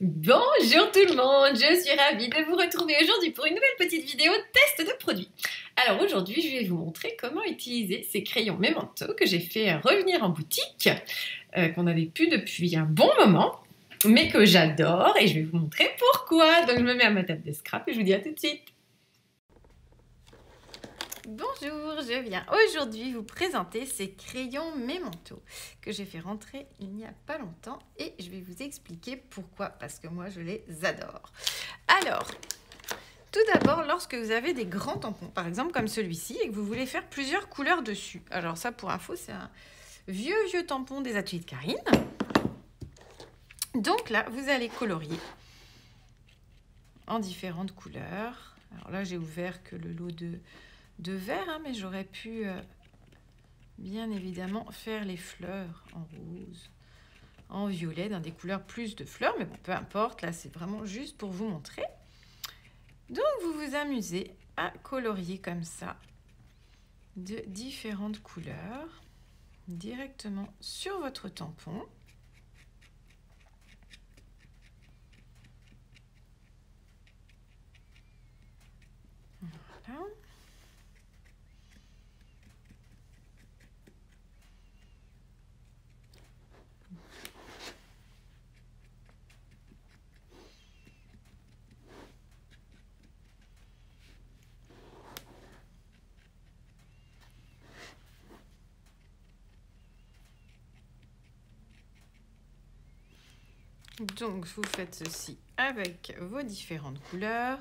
Bonjour tout le monde, je suis ravie de vous retrouver aujourd'hui pour une nouvelle petite vidéo test de produits. Alors aujourd'hui, je vais vous montrer comment utiliser ces crayons Memento que j'ai fait revenir en boutique, qu'on n'avait plus depuis un bon moment, mais que j'adore et je vais vous montrer pourquoi. Donc je me mets à ma table de scrap et je vous dis à tout de suite. Bonjour, je viens aujourd'hui vous présenter ces crayons Memento que j'ai fait rentrer il n'y a pas longtemps et je vais vous expliquer pourquoi, parce que moi je les adore. Alors, tout d'abord, lorsque vous avez des grands tampons, par exemple comme celui-ci, et que vous voulez faire plusieurs couleurs dessus. Alors ça, pour info, c'est un vieux tampon des ateliers de Karine. Donc là, vous allez colorier en différentes couleurs. Alors là, j'ai ouvert que le lot de vert, hein, mais j'aurais pu bien évidemment faire les fleurs en rose, en violet, dans des couleurs plus de fleurs, mais bon, peu importe, là c'est vraiment juste pour vous montrer. Donc vous vous amusez à colorier comme ça de différentes couleurs directement sur votre tampon. Voilà. Donc, vous faites ceci avec vos différentes couleurs.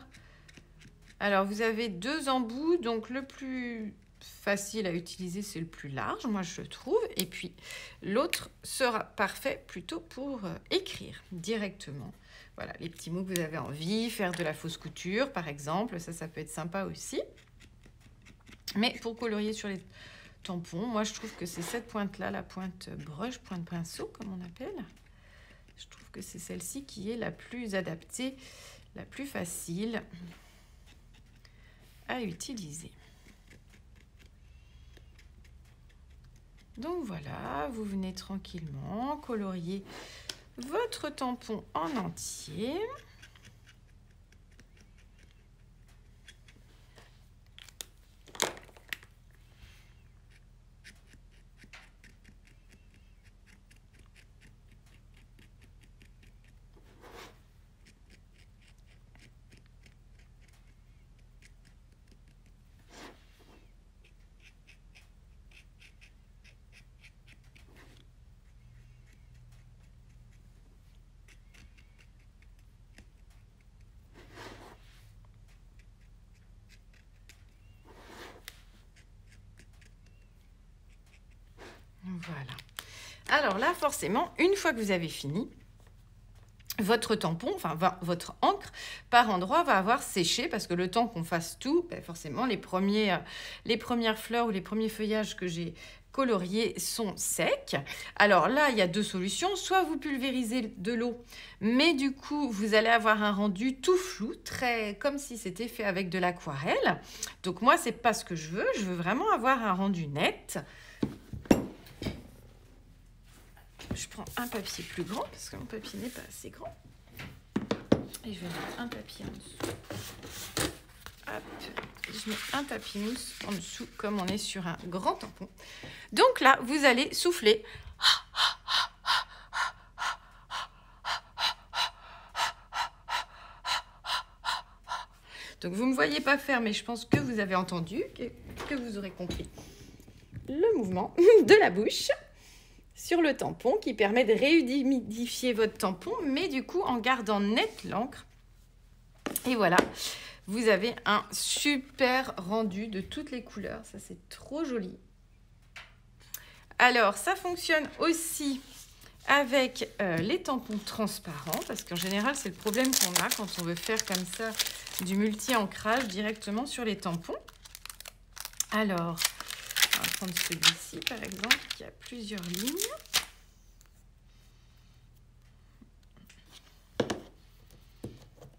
Alors, vous avez deux embouts, donc le plus facile à utiliser, c'est le plus large, moi je trouve. Et puis, l'autre sera parfait plutôt pour écrire directement. Voilà, les petits mots que vous avez envie, faire de la fausse couture, par exemple, ça peut être sympa aussi. Mais pour colorier sur les tampons, moi je trouve que c'est cette pointe-là, la pointe brush, pointe pinceau, comme on appelle. Je trouve que c'est celle-ci qui est la plus adaptée, la plus facile à utiliser. Donc voilà, vous venez tranquillement colorier votre tampon en entier. Voilà. Alors là, forcément, une fois que vous avez fini, votre tampon, enfin votre encre, par endroit va avoir séché parce que le temps qu'on fasse tout, ben forcément, les premières fleurs ou les premiers feuillages que j'ai coloriés sont secs. Alors là, il y a deux solutions. Soit vous pulvérisez de l'eau, mais du coup, vous allez avoir un rendu tout flou, très comme si c'était fait avec de l'aquarelle. Donc moi, c'est pas ce que je veux. Je veux vraiment avoir un rendu net. Je prends un papier plus grand parce que mon papier n'est pas assez grand. Et je vais mettre un papier en dessous. Hop. Je mets un papier mousse en dessous comme on est sur un grand tampon. Donc là, vous allez souffler. Donc vous ne me voyez pas faire, mais je pense que vous avez entendu, que vous aurez compris le mouvement de la bouche sur le tampon qui permet de réhumidifier votre tampon, mais du coup en gardant net l'encre. Et voilà, vous avez un super rendu de toutes les couleurs. Ça, c'est trop joli. Alors, ça fonctionne aussi avec les tampons transparents, parce qu'en général, c'est le problème qu'on a quand on veut faire comme ça du multi-ancrage directement sur les tampons. Alors, on va prendre celui-ci, par exemple, qui a plusieurs lignes.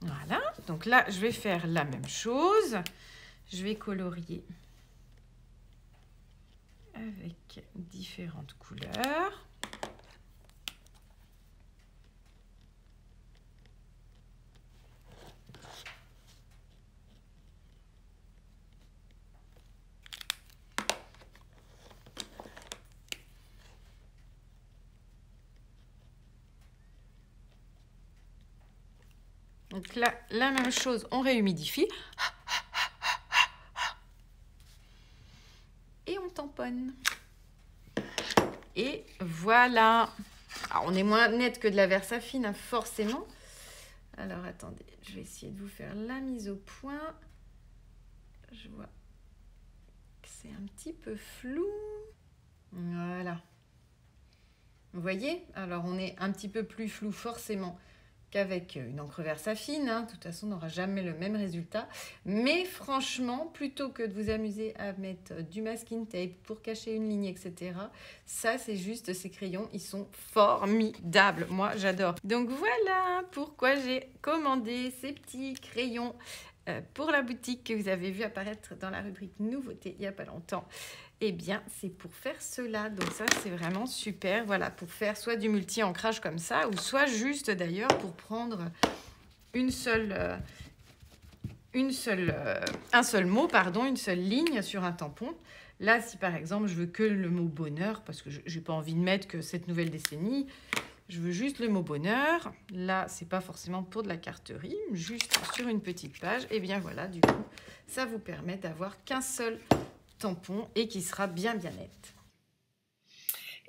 Voilà, donc là, je vais faire la même chose. Je vais colorier avec différentes couleurs. Donc là, la même chose, on réhumidifie. Et on tamponne. Et voilà. Alors, on est moins net que de la Versafine, hein, forcément. Alors, attendez, je vais essayer de vous faire la mise au point. Je vois que c'est un petit peu flou. Voilà. Vous voyez? Alors, on est un petit peu plus flou forcément qu'avec une encre Versafine. Hein. De toute façon, on n'aura jamais le même résultat. Mais franchement, plutôt que de vous amuser à mettre du masking tape pour cacher une ligne, etc., ça, c'est juste ces crayons. Ils sont formidables. Moi, j'adore. Donc voilà pourquoi j'ai commandé ces petits crayons pour la boutique que vous avez vu apparaître dans la rubrique nouveautés il n'y a pas longtemps. Eh bien, c'est pour faire cela. Donc ça, c'est vraiment super. Voilà, pour faire soit du multi-ancrage comme ça, ou soit juste d'ailleurs pour prendre un seul mot, pardon, une seule ligne sur un tampon. Là, si par exemple, je veux que le mot bonheur, parce que je n'ai pas envie de mettre que cette nouvelle décennie, je veux juste le mot bonheur. Là, c'est pas forcément pour de la carterie, juste sur une petite page. Et bien voilà, du coup, ça vous permet d'avoir qu'un seul tampon et qui sera bien net.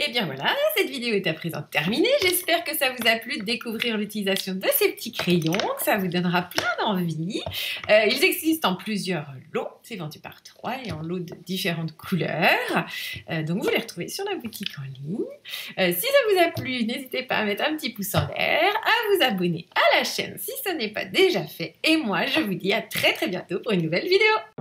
Et bien voilà, cette vidéo est à présent terminée. J'espère que ça vous a plu de découvrir l'utilisation de ces petits crayons, que ça vous donnera plein d'envie. Ils existent en plusieurs lots, c'est vendu par 3 et en lots de différentes couleurs. Donc vous les retrouvez sur la boutique en ligne. Si ça vous a plu, n'hésitez pas à mettre un petit pouce en l'air, à vous abonner à la chaîne si ce n'est pas déjà fait. Et moi, je vous dis à très bientôt pour une nouvelle vidéo.